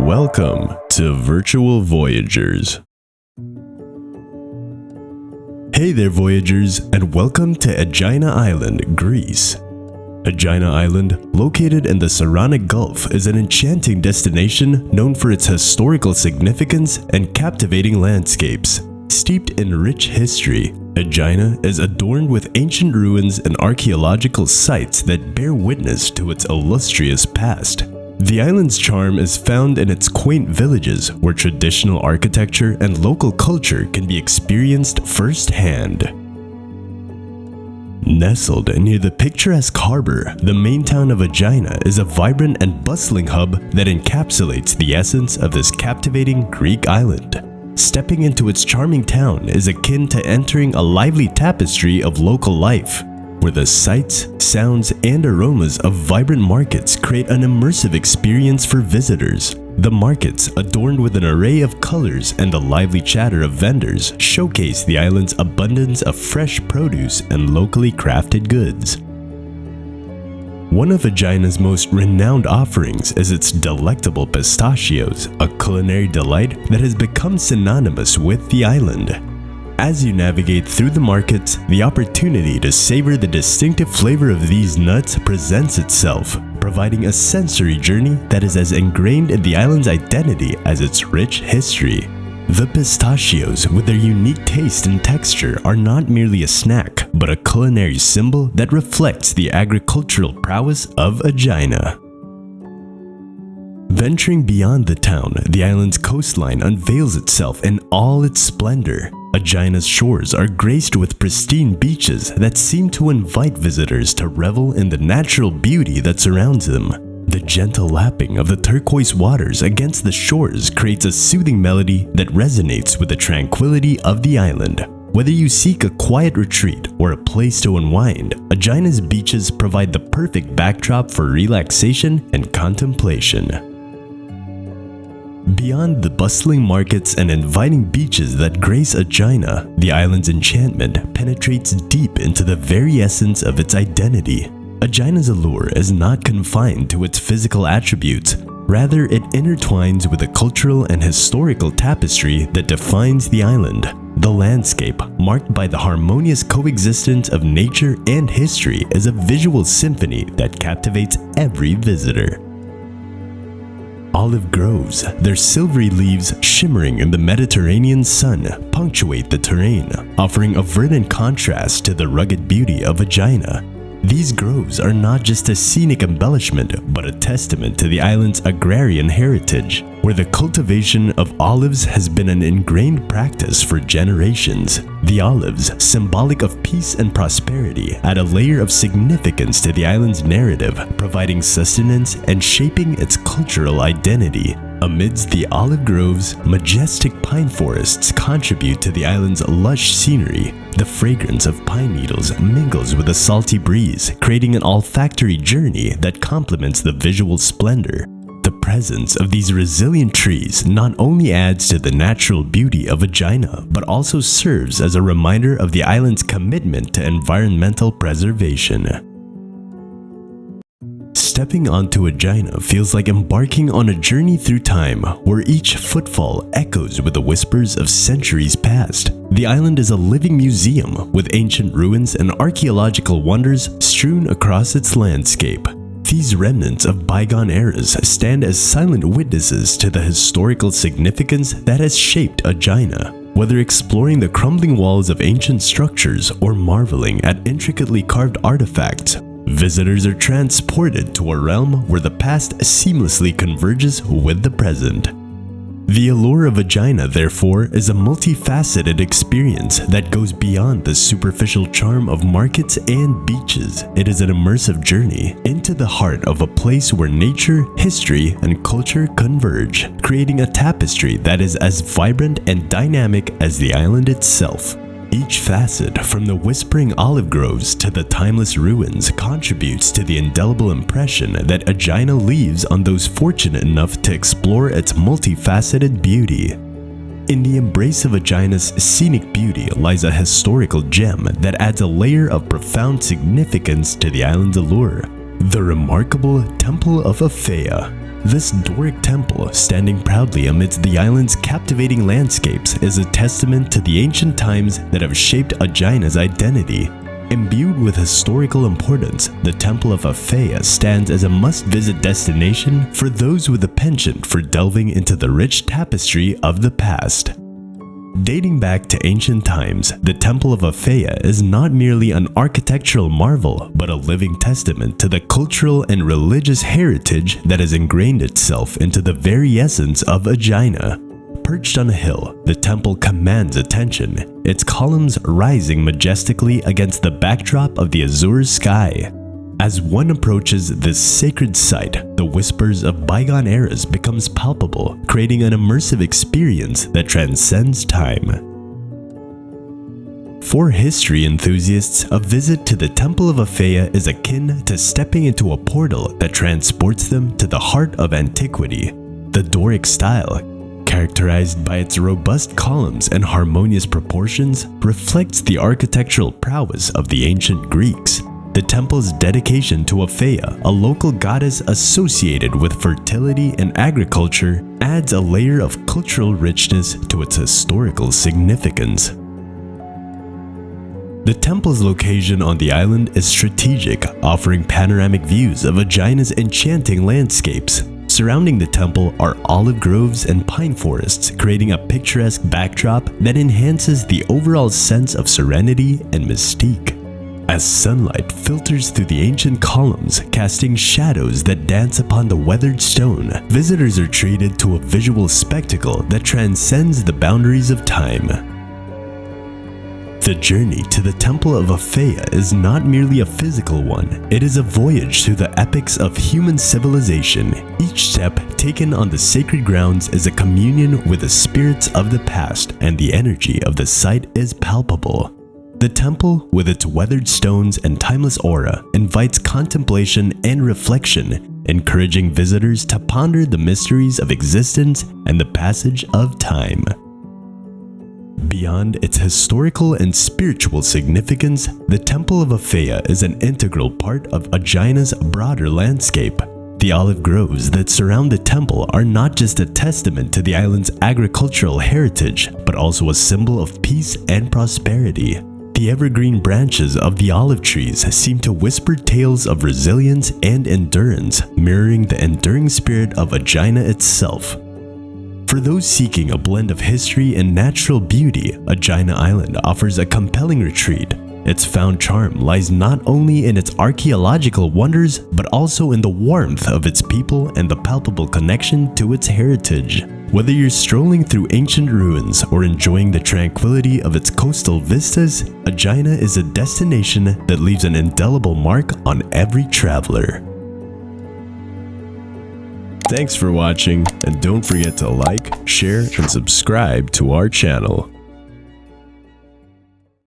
Welcome to Virtual Voyagers. Hey there, Voyagers, and welcome to Aegina Island, Greece. Aegina Island, located in the Saronic Gulf, is an enchanting destination known for its historical significance and captivating landscapes. Steeped in rich history, Aegina is adorned with ancient ruins and archaeological sites that bear witness to its illustrious past. The island's charm is found in its quaint villages, where traditional architecture and local culture can be experienced firsthand. Nestled near the picturesque harbor, the main town of Aegina is a vibrant and bustling hub that encapsulates the essence of this captivating Greek island. Stepping into its charming town is akin to entering a lively tapestry of local life, where the sights, sounds, and aromas of vibrant markets create an immersive experience for visitors. The markets, adorned with an array of colors and the lively chatter of vendors, showcase the island's abundance of fresh produce and locally crafted goods. One of Aegina's most renowned offerings is its delectable pistachios, a culinary delight that has become synonymous with the island. As you navigate through the markets, the opportunity to savor the distinctive flavor of these nuts presents itself, providing a sensory journey that is as ingrained in the island's identity as its rich history. The pistachios, with their unique taste and texture, are not merely a snack, but a culinary symbol that reflects the agricultural prowess of Aegina. Venturing beyond the town, the island's coastline unveils itself in all its splendor. Aegina's shores are graced with pristine beaches that seem to invite visitors to revel in the natural beauty that surrounds them. The gentle lapping of the turquoise waters against the shores creates a soothing melody that resonates with the tranquility of the island. Whether you seek a quiet retreat or a place to unwind, Aegina's beaches provide the perfect backdrop for relaxation and contemplation. Beyond the bustling markets and inviting beaches that grace Aegina, the island's enchantment penetrates deep into the very essence of its identity. Aegina's allure is not confined to its physical attributes. Rather, it intertwines with the cultural and historical tapestry that defines the island. The landscape, marked by the harmonious coexistence of nature and history, is a visual symphony that captivates every visitor. Olive groves, their silvery leaves shimmering in the Mediterranean sun, punctuate the terrain, offering a verdant contrast to the rugged beauty of Aegina. These groves are not just a scenic embellishment, but a testament to the island's agrarian heritage, where the cultivation of olives has been an ingrained practice for generations. The olives, symbolic of peace and prosperity, add a layer of significance to the island's narrative, providing sustenance and shaping its cultural identity. Amidst the olive groves, majestic pine forests contribute to the island's lush scenery. The fragrance of pine needles mingles with a salty breeze, creating an olfactory journey that complements the visual splendor. The presence of these resilient trees not only adds to the natural beauty of Aegina, but also serves as a reminder of the island's commitment to environmental preservation. Stepping onto Aegina feels like embarking on a journey through time, where each footfall echoes with the whispers of centuries past. The island is a living museum, with ancient ruins and archaeological wonders strewn across its landscape. These remnants of bygone eras stand as silent witnesses to the historical significance that has shaped Aegina. Whether exploring the crumbling walls of ancient structures or marveling at intricately carved artifacts, visitors are transported to a realm where the past seamlessly converges with the present. The allure of Aegina, therefore, is a multifaceted experience that goes beyond the superficial charm of markets and beaches. It is an immersive journey into the heart of a place where nature, history, and culture converge, creating a tapestry that is as vibrant and dynamic as the island itself. Each facet, from the whispering olive groves to the timeless ruins, contributes to the indelible impression that Aegina leaves on those fortunate enough to explore its multifaceted beauty. In the embrace of Aegina's scenic beauty lies a historical gem that adds a layer of profound significance to the island's allure: the remarkable Temple of Aphaia. This Doric temple, standing proudly amidst the island's captivating landscapes, is a testament to the ancient times that have shaped Aegina's identity. Imbued with historical importance, the Temple of Aphaea stands as a must-visit destination for those with a penchant for delving into the rich tapestry of the past. Dating back to ancient times, the Temple of Aphaea is not merely an architectural marvel, but a living testament to the cultural and religious heritage that has ingrained itself into the very essence of Aegina. Perched on a hill, the temple commands attention, its columns rising majestically against the backdrop of the azure sky. As one approaches this sacred site, the whispers of bygone eras becomes palpable, creating an immersive experience that transcends time. For history enthusiasts, a visit to the Temple of Aphaea is akin to stepping into a portal that transports them to the heart of antiquity. The Doric style, characterized by its robust columns and harmonious proportions, reflects the architectural prowess of the ancient Greeks. The temple's dedication to Aphaea, a local goddess associated with fertility and agriculture, adds a layer of cultural richness to its historical significance. The temple's location on the island is strategic, offering panoramic views of Aegina's enchanting landscapes. Surrounding the temple are olive groves and pine forests, creating a picturesque backdrop that enhances the overall sense of serenity and mystique. As sunlight filters through the ancient columns, casting shadows that dance upon the weathered stone, visitors are treated to a visual spectacle that transcends the boundaries of time. The journey to the Temple of Aphaea is not merely a physical one, it is a voyage through the epics of human civilization. Each step taken on the sacred grounds is a communion with the spirits of the past, and the energy of the site is palpable. The temple, with its weathered stones and timeless aura, invites contemplation and reflection, encouraging visitors to ponder the mysteries of existence and the passage of time. Beyond its historical and spiritual significance, the Temple of Aphaea is an integral part of Aegina's broader landscape. The olive groves that surround the temple are not just a testament to the island's agricultural heritage, but also a symbol of peace and prosperity. The evergreen branches of the olive trees seem to whisper tales of resilience and endurance, mirroring the enduring spirit of Aegina itself. For those seeking a blend of history and natural beauty, Aegina Island offers a compelling retreat. Its found charm lies not only in its archaeological wonders, but also in the warmth of its people and the palpable connection to its heritage. Whether you're strolling through ancient ruins or enjoying the tranquility of its coastal vistas, Aegina is a destination that leaves an indelible mark on every traveler. Thanks for watching, and don't forget to like, share, and subscribe to our channel.